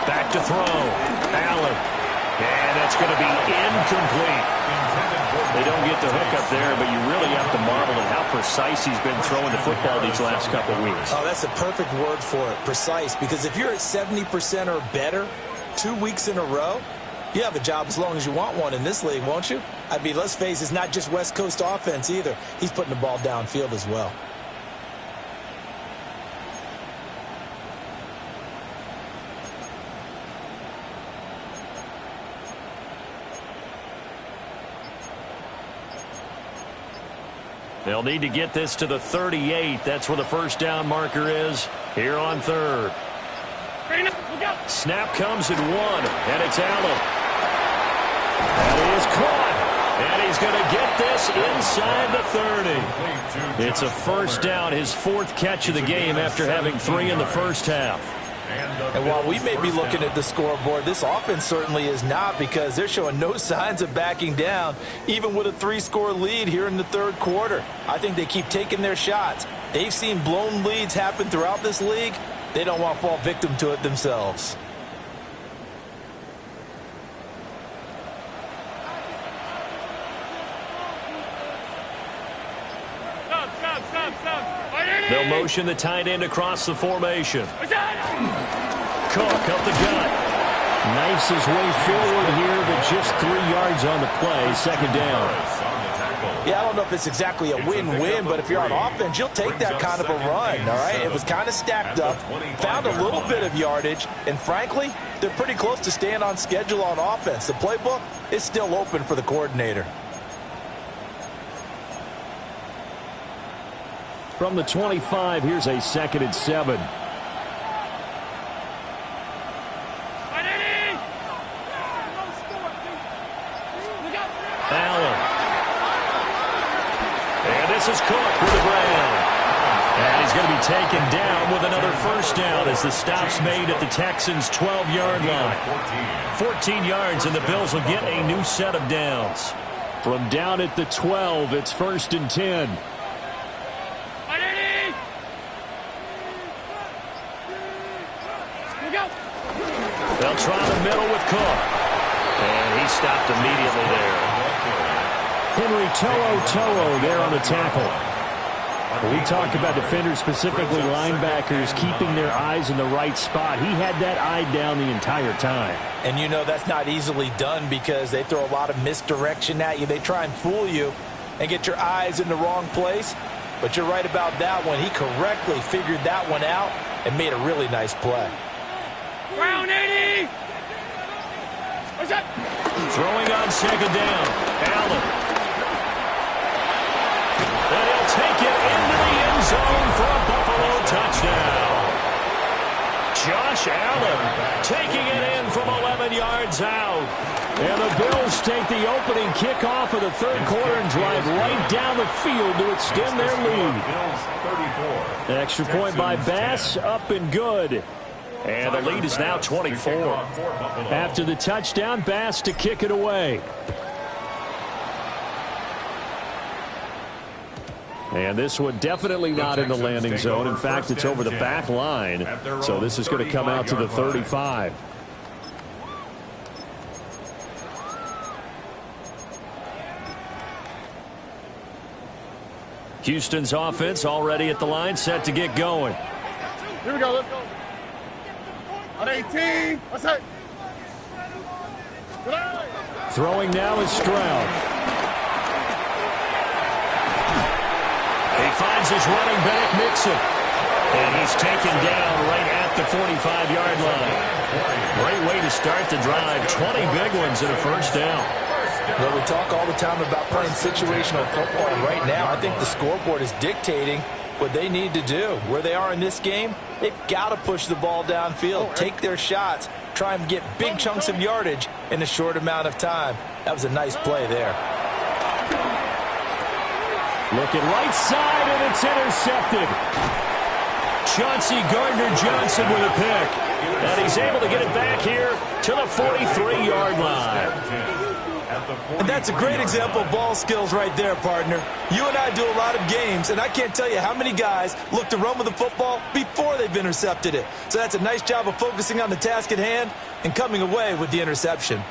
[SPEAKER 5] Back to throw. Allen. And that's going to be incomplete. They don't get the hook up there, but you really have to marvel at how precise he's been throwing the football these last couple weeks.
[SPEAKER 4] Oh, that's a perfect word for it, precise, because if you're at 70% or better 2 weeks in a row, you have a job as long as you want one in this league, won't you? I mean, let's face it, it's not just West Coast offense either. He's putting the ball downfield as well.
[SPEAKER 1] They'll need to get this to the 38. That's where the first down marker is here on third. Snap comes at 1, and it's Allen. That is caught, and he's going to get this inside the 30. It's a first down, his 4th catch of the game after having 3 in the first half.
[SPEAKER 6] And while we may be looking at the scoreboard, this offense certainly is not, because they're showing no signs of backing down, even with a 3-score lead here in the third quarter. I think they keep taking their shots. They've seen blown leads happen throughout this league. They don't want to fall victim to it themselves.
[SPEAKER 1] They'll motion the tight end across the formation. Cook up the gut. Knifes his way forward here, but just 3 yards on the play. Second down.
[SPEAKER 6] Yeah, I don't know if it's exactly a win-win, but if you're on offense, you'll take that kind of a run, all right? It was kind of stacked up, found a little bit of yardage, and frankly, they're pretty close to staying on schedule on offense. The playbook is still open for the coordinator.
[SPEAKER 1] From the 25, here's a 2nd and 7. Allen. And this is Cook with the ground. And he's going to be taken down with another first down as the stop's made at the Texans' 12-yard line. 14 yards, and the Bills will get a new set of downs. From down at the 12, it's 1st and 10. They'll try the middle with Cook. And he stopped immediately there. Henry To'o there on the tackle. When we talk about defenders, specifically linebackers, keeping their eyes in the right spot, he had that eye down the entire time.
[SPEAKER 6] And you know that's not easily done, because they throw a lot of misdirection at you. They try and fool you and get your eyes in the wrong place. But you're right about that one. He correctly figured that one out and made a really nice play.
[SPEAKER 3] Round 80! What's that?
[SPEAKER 1] Throwing on second down. Allen. And he'll take it into the end zone for a Buffalo touchdown. Josh Allen taking it in from 11 yards out. And the Bills take the opening kickoff of the third quarter and drive right down the field to extend their lead. An extra point by Bass, up and good. And the lead is now 24. After the touchdown, Bass to kick it away. And this one definitely not in the landing zone. In fact, it's over the back line. So this is going to come out to the 35. Houston's offense already at the line, set to get going.
[SPEAKER 3] Here we go, let's go. On 18, what's that?
[SPEAKER 1] Throwing now is Stroud. He finds his running back, Mixon. And he's taken down right at the 45-yard line. Great way to start the drive. 20 big ones in a first down.
[SPEAKER 6] Well, we talk all the time about playing situational football. Right now, I think the scoreboard is dictating what they need to do. Where they are in this game, they've got to push the ball downfield, take their shots, try and get big chunks of yardage in a short amount of time. That was a nice play there.
[SPEAKER 1] Looking right side, and it's intercepted. Chauncey Gardner-Johnson with a pick. And he's able to get it back here to the 43-yard line.
[SPEAKER 6] And that's a great example of ball skills right there, partner. You and I do a lot of games, and I can't tell you how many guys look to run with the football before they've intercepted it. So that's a nice job of focusing on the task at hand and coming away with the interception.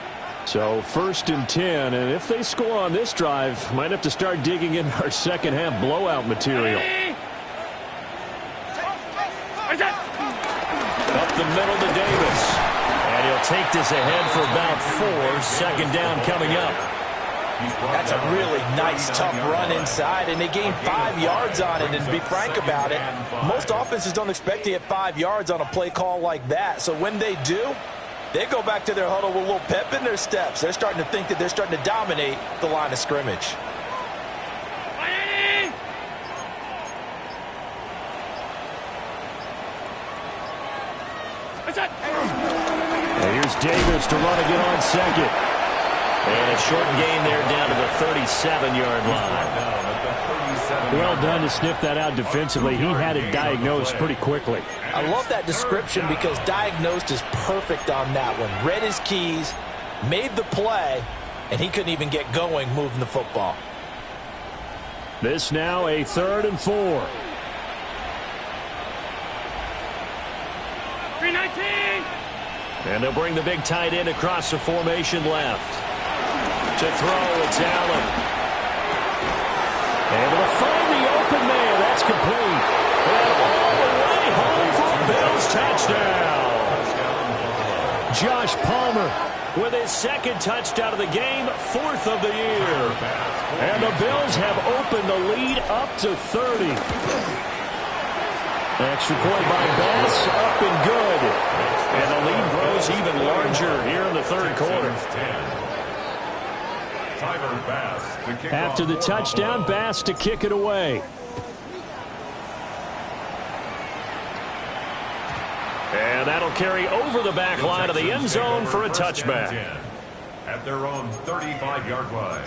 [SPEAKER 1] So 1st and 10, and if they score on this drive, might have to start digging in our second half blowout material. Up the middle to Davis. And he'll take this ahead for about 4. Second down coming up.
[SPEAKER 6] That's a really nice, tough run inside, and they gained 5 yards on it. And to be frank about it, most offenses don't expect to get 5 yards on a play call like that. So when they do, they go back to their huddle with a little pep in their steps. They're starting to think that they're starting to dominate the line of scrimmage.
[SPEAKER 1] Here's Davis to run again on second.
[SPEAKER 5] And a short gain there down to the 37-yard line.
[SPEAKER 1] Well done to sniff that out defensively. He had it diagnosed pretty quickly.
[SPEAKER 6] I love that description because diagnosed is perfect on that one. Read his keys, made the play, and he couldn't even get going moving the football.
[SPEAKER 1] This now a 3rd and 4.
[SPEAKER 3] 319.
[SPEAKER 5] And they'll bring the big tight end across the formation left. To throw, it's Allen. Able to find the open man. That's complete. And all the way home for a Bills touchdown. Josh Palmer with his 2nd touchdown of the game, 4th of the year. And the Bills have opened the lead up to 30.
[SPEAKER 1] Extra point by Bass, up and good.
[SPEAKER 5] And the lead grows even larger here in the 3rd quarter.
[SPEAKER 1] After the touchdown, Bass to kick it away.
[SPEAKER 5] And that'll carry over the back line of the end zone for a touchback.
[SPEAKER 2] At their own 35-yard line.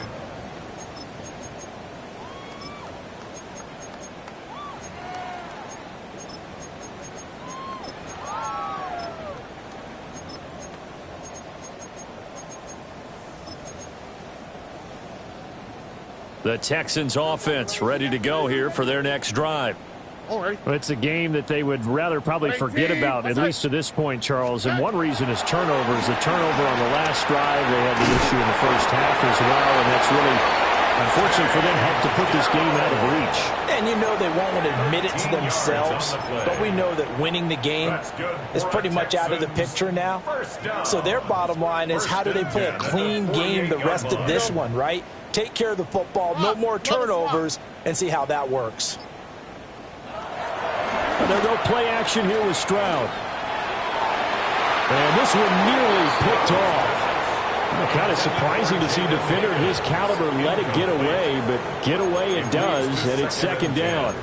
[SPEAKER 5] The Texans offense ready to go here for their next drive.
[SPEAKER 1] Well, it's a game that they would rather probably forget about, at least to this point, Charles. And one reason is turnovers. The turnover on the last drive, they had the issue in the first half as well. And that's really, unfortunately for them, helped to put this game out of reach.
[SPEAKER 6] And you know they won't admit it to themselves, but we know that winning the game is pretty much out of the picture now. So their bottom line is, how do they play a clean game the rest of this one, right? Take care of the football, no more turnovers, and see how that works.
[SPEAKER 1] And they'll go play action here with Stroud. And this one nearly picked off. Kind of surprising to see a defender of his caliber let it get away, but get away it does, and it's 2nd down.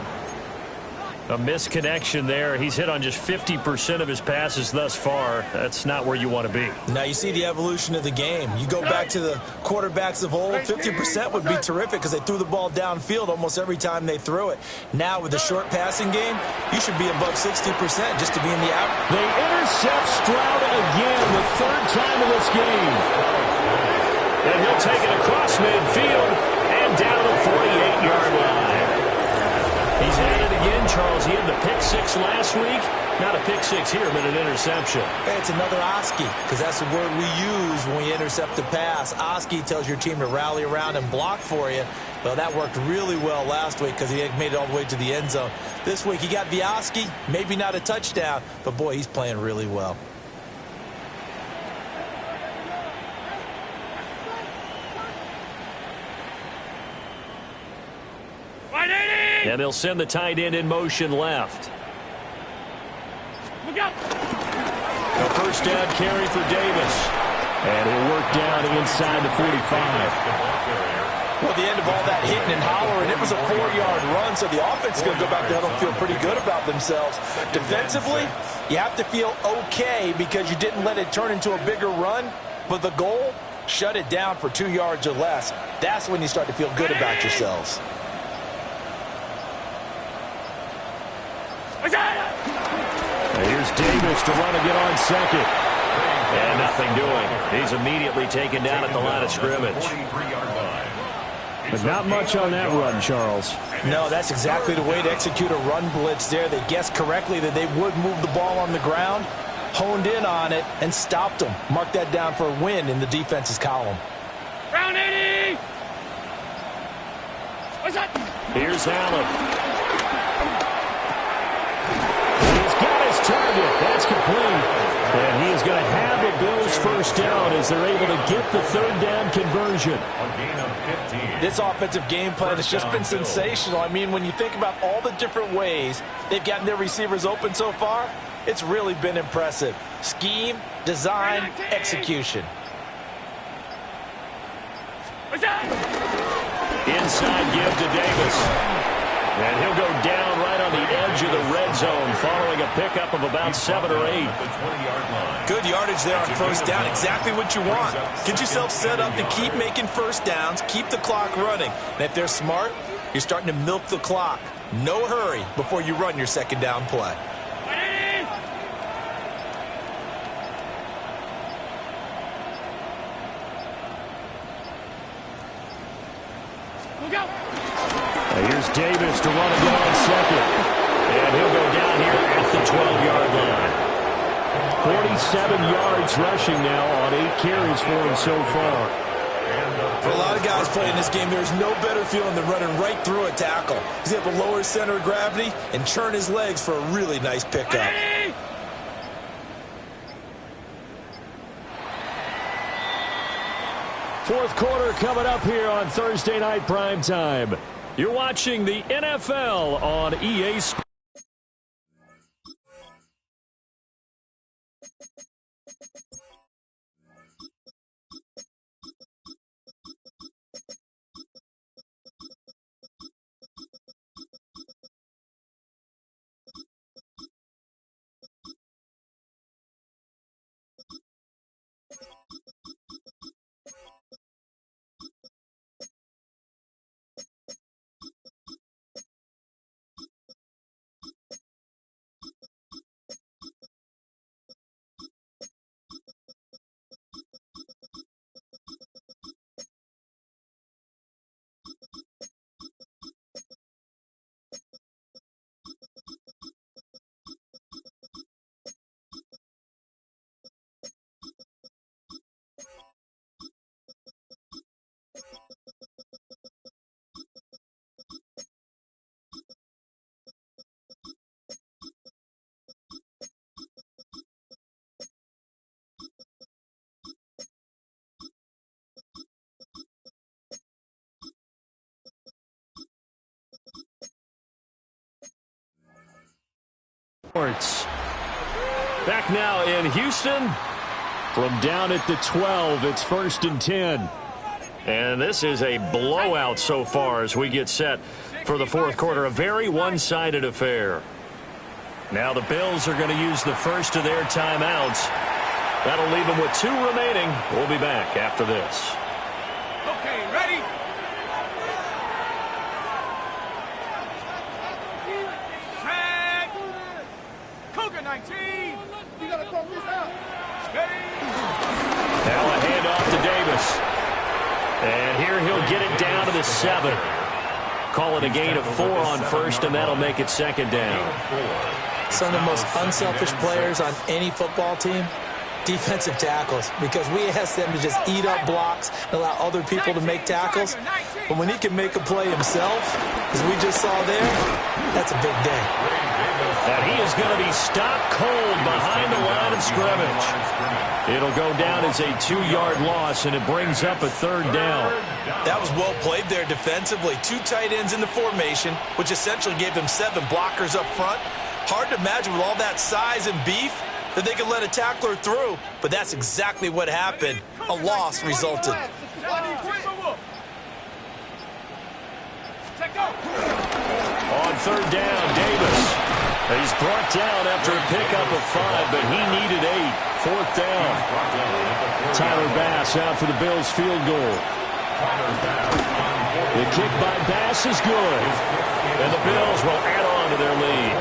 [SPEAKER 5] A misconnection there. He's hit on just 50% of his passes thus far. That's not where you want to be.
[SPEAKER 6] Now you see the evolution of the game. You go back to the quarterbacks of old, 50% would be terrific because they threw the ball downfield almost every time they threw it. Now with the short passing game, you should be above 60% just to be in the out.
[SPEAKER 1] They intercept Stroud again, the 3rd time in this game.
[SPEAKER 5] And he'll take it across midfield and down the 48-yard line. He's at it again, Charles. He had the pick 6 last week. Not a pick 6 here, but an interception.
[SPEAKER 6] Hey, it's another Oski, because that's the word we use when we intercept a pass. Oski tells your team to rally around and block for you. Well, that worked really well last week because he made it all the way to the end zone. This week he got the Oski, maybe not a touchdown, but boy, he's playing really well.
[SPEAKER 5] And they'll send the tight end in motion left.
[SPEAKER 3] Look out.
[SPEAKER 5] A 1st down carry for Davis.
[SPEAKER 1] And he'll work down inside the 45.
[SPEAKER 6] Well, the end of all that hitting and hollering, it was a 4-yard run, so the offense is going to go back there and feel pretty good about themselves. Defensively, you have to feel okay because you didn't let it turn into a bigger run, but the goal, shut it down for 2 yards or less. That's when you start to feel good about yourselves.
[SPEAKER 1] Here's Davis to run again on second.
[SPEAKER 5] And nothing doing. He's immediately taken down at the line of scrimmage.
[SPEAKER 1] But not much on that run, Charles.
[SPEAKER 6] No, that's exactly the way to execute a run blitz there. They guessed correctly that they would move the ball on the ground, honed in on it, and stopped them. Mark that down for a win in the defense's column.
[SPEAKER 3] Round 80. What's that?
[SPEAKER 5] Here's Allen.
[SPEAKER 1] Target. That's complete. And he is going to have the Bills' 1st down as they're able to get the 3rd down conversion.
[SPEAKER 2] A gain of 15.
[SPEAKER 6] This offensive game plan has just been sensational. I mean, when you think about all the different ways they've gotten their receivers open so far, it's really been impressive. Scheme, design, execution.
[SPEAKER 3] What's that?
[SPEAKER 5] Inside give to Davis. And he'll go down right on the edge of the red zone following a pickup of about 7 or 8.
[SPEAKER 6] Good yardage there on first down. Exactly what you want. Get yourself set up to keep making first downs, keep the clock running. And if they're smart, you're starting to milk the clock. No hurry before you run your second down play.
[SPEAKER 5] Here's Davis to run again on second. And he'll go down here at the 12-yard line. 47 yards rushing now on 8 carries for him so far.
[SPEAKER 6] For a lot of guys playing this game, there's no better feeling than running right through a tackle. He's able to lower his center of gravity and churn his legs for a really nice pickup.
[SPEAKER 5] Fourth quarter coming up here on Thursday Night Primetime. You're watching the NFL on EA Sports. Back now in Houston. From down at the 12, it's 1st and 10. And this is a blowout so far as we get set for the fourth quarter. A very one-sided affair. Now the Bills are going to use the first of their timeouts. That'll leave them with 2 remaining. We'll be back after this.
[SPEAKER 3] Okay, ready? Track. Cougar 19. You got to come this out.
[SPEAKER 5] Now a handoff to Davis. And here he'll get it down to the 7. Call it a gain of 4 on first, and that'll make it 2nd down.
[SPEAKER 4] Some of the most unselfish players on any football team, defensive tackles, because we ask them to just eat up blocks and allow other people to make tackles. But when he can make a play himself, as we just saw there, that's a big day.
[SPEAKER 5] And he is going to be stopped cold behind the line of scrimmage. It'll go down as a 2-yard loss, and it brings up a 3rd down.
[SPEAKER 6] That was well played there defensively. 2 tight ends in the formation, which essentially gave them 7 blockers up front. Hard to imagine with all that size and beef that they could let a tackler through, but that's exactly what happened. A loss resulted.
[SPEAKER 5] On 3rd down, Davis. He's brought down after a pickup of 5, but he needed 8. 4th down. Tyler Bass out for the Bills field goal. The kick by Bass is good. And the Bills will add on to their lead.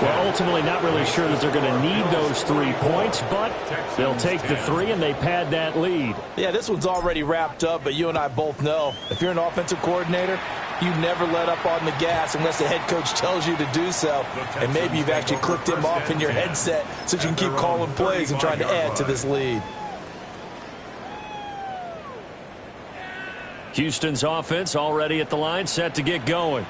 [SPEAKER 5] Well, ultimately not really sure that they're going to need those 3 points, but they'll take the 3 and they pad that lead.
[SPEAKER 6] Yeah, this one's already wrapped up, but you and I both know if you're an offensive coordinator, you never let up on the gas unless the head coach tells you to do so. And maybe you've actually clicked him off in your headset so you can keep calling plays and trying to add to this lead.
[SPEAKER 5] Houston's offense already at the line, set to get going.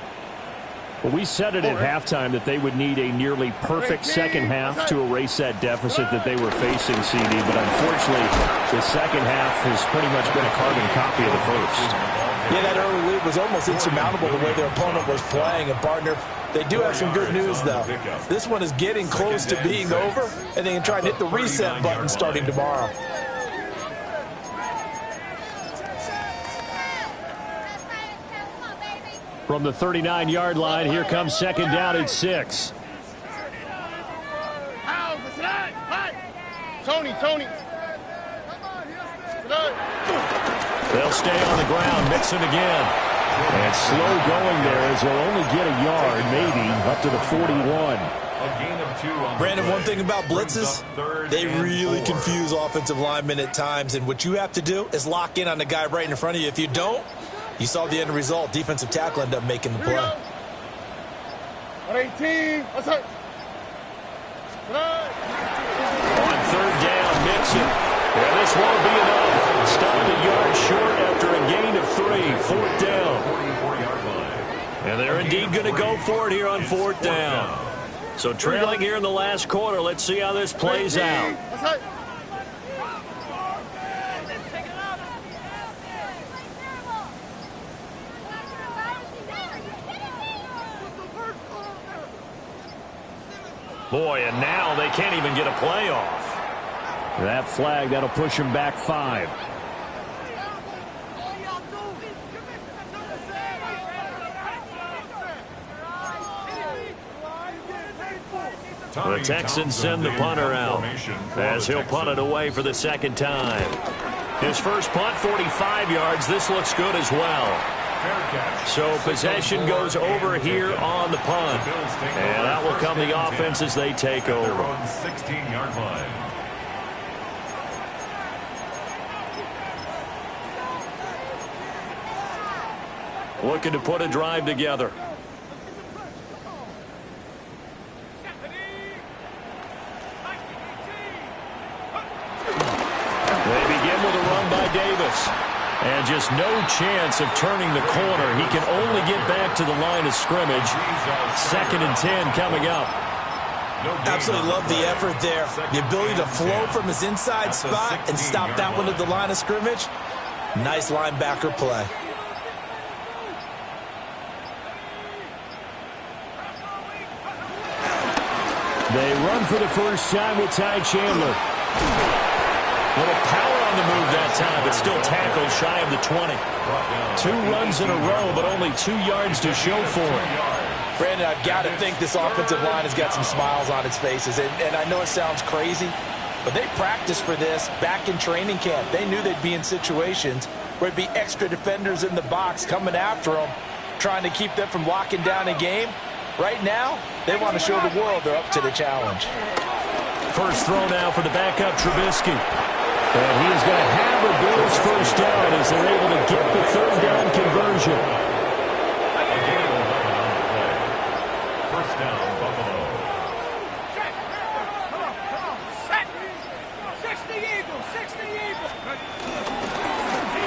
[SPEAKER 5] Well, we said it at halftime that they would need a nearly perfect second half to erase that deficit that they were facing, CD. But unfortunately, the second half has pretty much been a carbon copy of the first.
[SPEAKER 6] Yeah, that early lead was almost insurmountable the way their opponent was playing. And, partner, they do have some good news, though. This one is getting close to being over, and they can try and hit the reset button starting tomorrow.
[SPEAKER 1] From the 39-yard line, here comes second down at 6.
[SPEAKER 3] Tony.
[SPEAKER 1] They'll stay on the ground, mixing again. And slow going there as they'll only get a yard, maybe, up to the 41.
[SPEAKER 6] Brandon, one thing about blitzes, they really confuse offensive linemen at times. And what you have to do is lock in on the guy right in front of you. If you don't, you saw the end result. Defensive tackle ended up making the play.
[SPEAKER 3] 118. What's up?
[SPEAKER 1] On third down, Mixon. Yeah, this won't be enough. Stopped a yard short after a gain of 3. Fourth down. And they're indeed going to go for it here on fourth down. So trailing here in the last quarter. Let's see how this plays out. Boy, and now they can't even get a play off. That flag, that'll push him back 5. The Texans send the punter out as he'll punt it away for the second time. His first punt, 45 yards. This looks good as well. So possession goes over here on the punt. And that will come the offense as they take over.
[SPEAKER 2] 16-yard line.
[SPEAKER 1] Looking to put a drive together. They begin with a run by Davis. And just no chance of turning the corner. He can only get back to the line of scrimmage. Second and 10 coming up.
[SPEAKER 6] Absolutely love the effort there. The ability to flow from his inside spot and stop that one at the line of scrimmage. Nice linebacker play.
[SPEAKER 1] They run for the first time with Ty Chandler. Little power on the move that time, but still tackled shy of the 20. 2 runs in a row, but only 2 yards to show for it.
[SPEAKER 6] Brandon, I've got to think this offensive line has got some smiles on its faces. And I know it sounds crazy, but they practiced for this back in training camp. They knew they'd be in situations where there'd be extra defenders in the box coming after them, trying to keep them from locking down a game. Right now, they want to show the world they're up to the challenge.
[SPEAKER 1] First throw now for the backup, Trubisky. And he is going to have a Bills first down as they're able to get the third down conversion.
[SPEAKER 2] First down, Buffalo.
[SPEAKER 3] Come on. Set. 60 Eagles.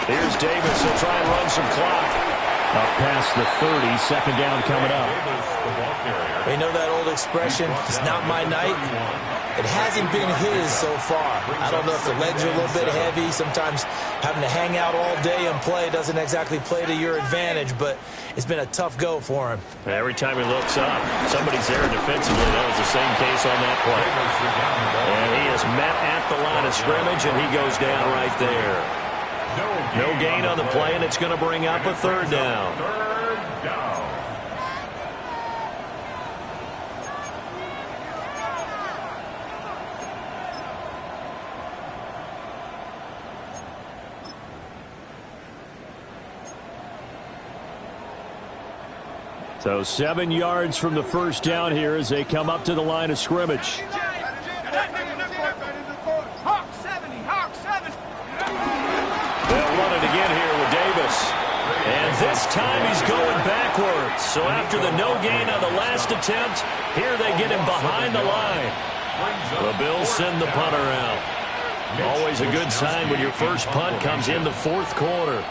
[SPEAKER 1] Here's Davis. He'll try and run some clock. Up past the 30, second down coming up.
[SPEAKER 6] We know that old expression, it's not my night. It hasn't been his so far. I don't know if the legs are a little bit heavy. Sometimes having to hang out all day and play doesn't exactly play to your advantage, but it's been a tough go for him.
[SPEAKER 1] Every time he looks up, somebody's there defensively. That was the same case on that play. And he is met at the line of scrimmage, and he goes down right there. No gain on the play, and it's going to bring up a third down.
[SPEAKER 2] Third down.
[SPEAKER 1] So 7 yards from the first down here as they come up to the line of scrimmage. They'll run it again here with Davis. And this time he's going backwards. So after the no gain on the last attempt, here they get him behind the line. The Bills send the punter out. Always a good sign when your first punt comes in the fourth quarter.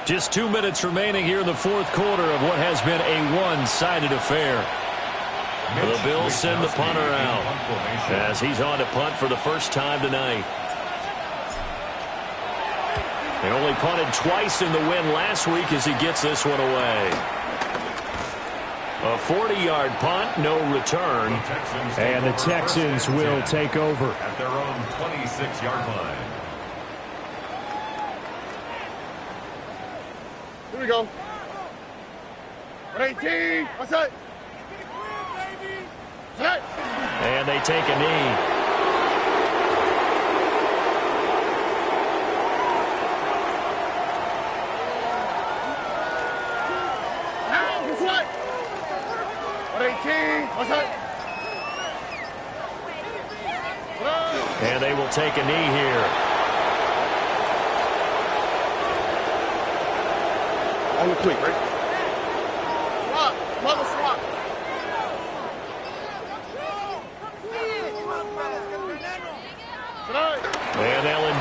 [SPEAKER 1] Just 2 minutes remaining here in the fourth quarter of what has been a one-sided affair. The Bills send the punter out as he's on to punt for the first time tonight. They only punted twice in the win last week as he gets this one away. A 40-yard punt, no return. And the Texans will take over.
[SPEAKER 2] At their own 26-yard line.
[SPEAKER 3] Here we go. 18. What's up?
[SPEAKER 1] And they take a knee.
[SPEAKER 3] What's up? 18. What's up?
[SPEAKER 1] And they will take a knee here.
[SPEAKER 3] On the quick, right? Swap. Mother swap.
[SPEAKER 1] And they'll